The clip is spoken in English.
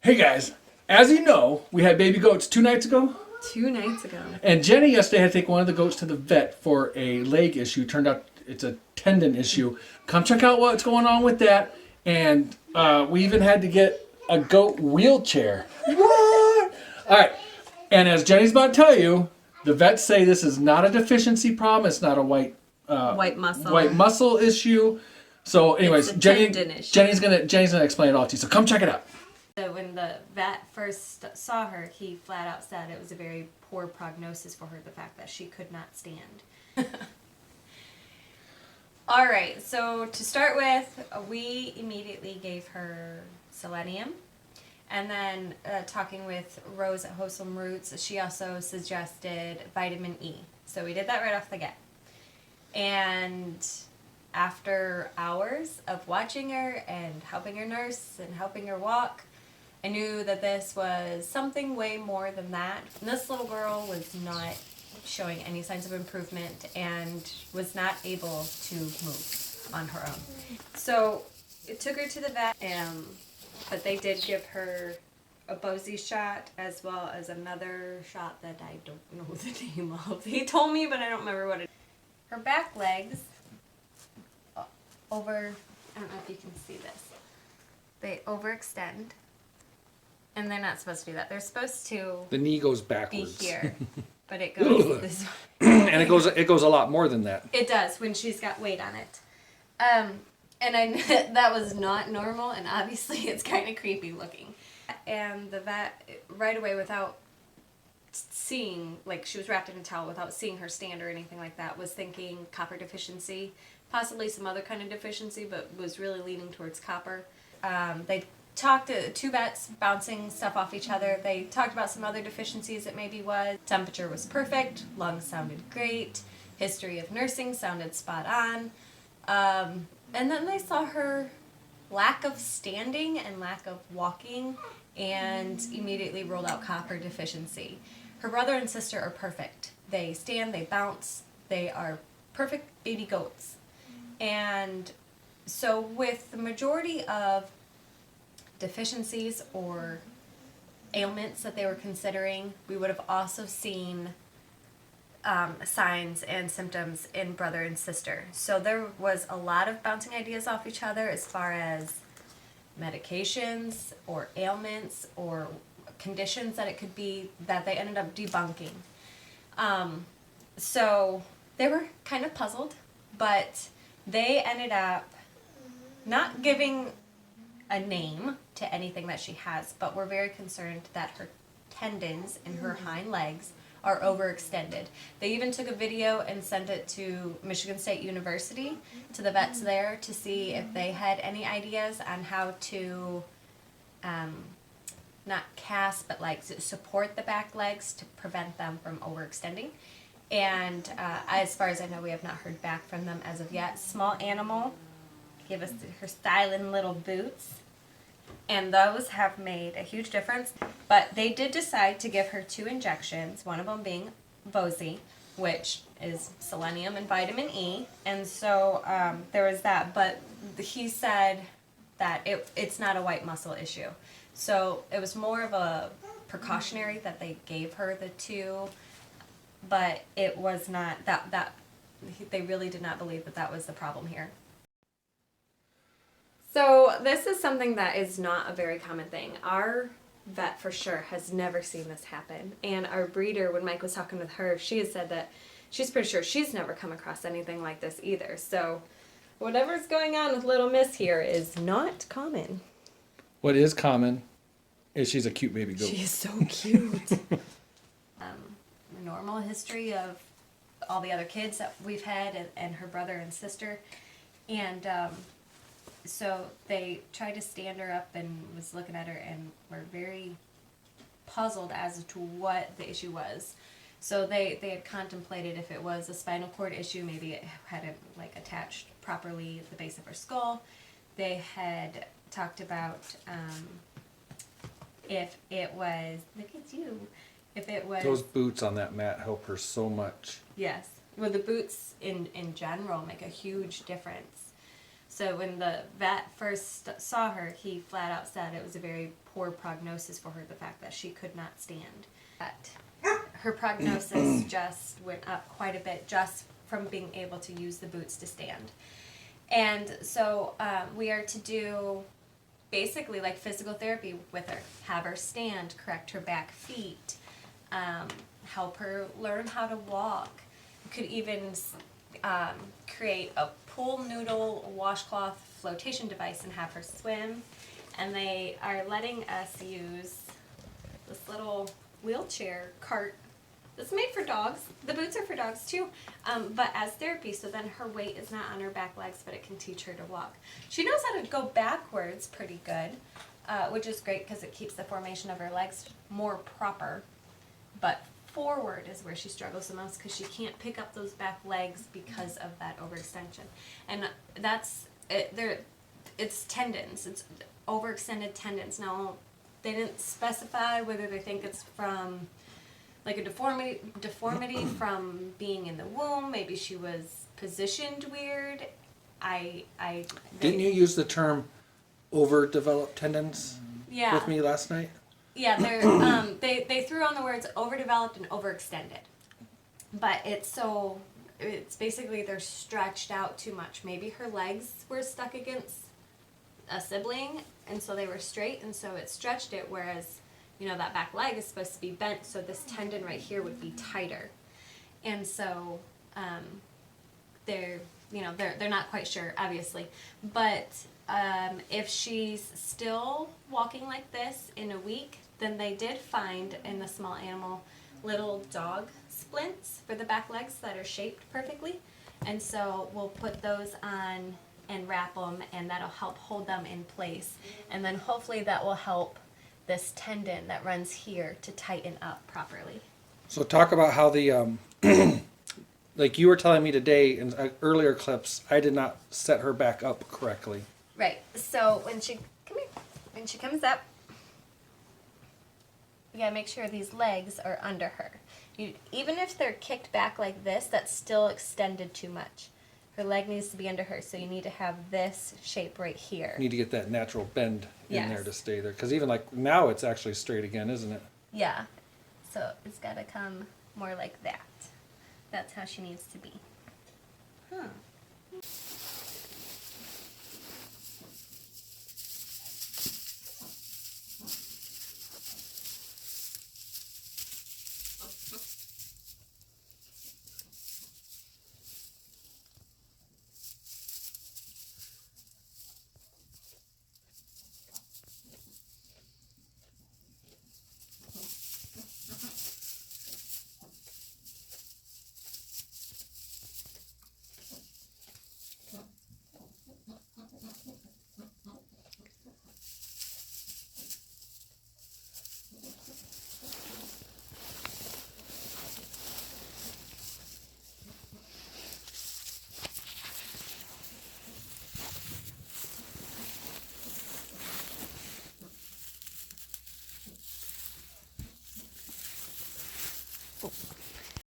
Hey guys, as you know, we had baby goats 2 nights ago. 2 nights ago. And Jeni yesterday had to take one of the goats to the vet for a leg issue. Turned out it's a tendon issue. Come check out what's going on with that. And we even had to get a goat wheelchair. What? All right. And as Jenny's about to tell you, the vets say this is not a deficiency problem. It's not a white muscle issue. So, anyways, Jenny's gonna explain it all to you. So come check it out. When the vet first saw her, he flat out said it was a very poor prognosis for her, the fact that she could not stand. All right, so to start with, we immediately gave her selenium. And then talking with Rose at Wholesome Roots, she also suggested vitamin E. So we did that right off the get. And after hours of watching her and helping her nurse and helping her walk, I knew that this was something way more than that. And this little girl was not showing any signs of improvement and was not able to move on her own. So it took her to the vet, but they did give her a Bosie shot as well as another shot that I don't know the name of. He told me, but I don't remember what it is. Her back legs I don't know if you can see this. They overextend. And they're not supposed to do that. They're supposed to The knee goes backwards. be here. But it goes this way. And it goes a lot more than that. It does when she's got weight on it. And that was not normal, and obviously it's kind of creepy looking. And the vet, right away, without seeing, like she was wrapped in a towel, without seeing her stand or anything like that, was thinking copper deficiency, possibly some other kind of deficiency, but was really leaning towards copper. They talked to 2 vets bouncing stuff off each other. They talked about some other deficiencies it maybe was. Temperature was perfect, lungs sounded great, history of nursing sounded spot on. And then they saw her lack of standing and lack of walking and immediately ruled out copper deficiency. Her brother and sister are perfect. They stand, they bounce, they are perfect baby goats. And so with the majority of deficiencies or ailments that they were considering, we would have also seen signs and symptoms in brother and sister. So there was a lot of bouncing ideas off each other as far as medications or ailments or conditions that it could be that they ended up debunking. So they were kind of puzzled, but they ended up not giving a name to anything that she has, but we're very concerned that her tendons in her hind legs are overextended. They even took a video and sent it to Michigan State University, to the vets there, to see if they had any ideas on how to not cast, but like support the back legs to prevent them from overextending. And as far as I know, we have not heard back from them as of yet. Small Animal gave us her styling little boots, and those have made a huge difference. But they did decide to give her 2 injections, one of them being Bosie, which is selenium and vitamin E. And so there was that, but he said that it's not a white muscle issue. So it was more of a precautionary that they gave her the 2, but it was not, that they really did not believe that that was the problem here. So this is something that is not a very common thing. Our vet for sure has never seen this happen. And our breeder, when Mike was talking with her, she has said that she's pretty sure she's never come across anything like this either. So whatever's going on with little Miss here is not common. What is common is she's a cute baby goat. She is so cute. Normal history of all the other kids that we've had and her brother and sister. And so they tried to stand her up and was looking at her and were very puzzled as to what the issue was. So they had contemplated if it was a spinal cord issue, maybe it hadn't like attached properly at the base of her skull. They had talked about if it was, look at you, if it was... Those boots on that mat help her so much. Yes. Well, the boots in general make a huge difference. So when the vet first saw her, he flat out said it was a very poor prognosis for her, the fact that she could not stand. But her prognosis just went up quite a bit just from being able to use the boots to stand. And so we are to do basically like physical therapy with her. Have her stand, correct her back feet, help her learn how to walk. We could even create a pool noodle washcloth flotation device and have her swim. And they are letting us use this little wheelchair cart that's made for dogs. The boots are for dogs too, but as therapy, so then her weight is not on her back legs, but it can teach her to walk. She knows how to go backwards pretty good, which is great because it keeps the formation of her legs more proper, but forward is where she struggles the most because she can't pick up those back legs because of that overextension. And that's it. It's tendons. It's overextended tendons. Now, they didn't specify whether they think it's from like a deformity from being in the womb. Maybe she was positioned weird. Didn't you use the term overdeveloped tendons with me last night? Yeah, they threw on the words overdeveloped and overextended. But it's basically they're stretched out too much. Maybe her legs were stuck against a sibling, and so they were straight, and so it stretched it, whereas, you know, that back leg is supposed to be bent, so this tendon right here would be tighter. And so they're not quite sure, obviously. But if she's still walking like this in a week, then they did find in the small animal little dog splints for the back legs that are shaped perfectly. And so we'll put those on and wrap them, and that'll help hold them in place. And then hopefully that will help this tendon that runs here to tighten up properly. So talk about how the, like you were telling me today in earlier clips, I did not set her back up correctly. Right. So when she comes up, you gotta make sure these legs are under her. Even if they're kicked back like this, that's still extended too much. Her leg needs to be under her, so you need to have this shape right here. You need to get that natural bend in Yes. there to stay there. Because even like now it's actually straight again, isn't it? Yeah. So it's gotta come more like that. That's how she needs to be. Huh. Oh.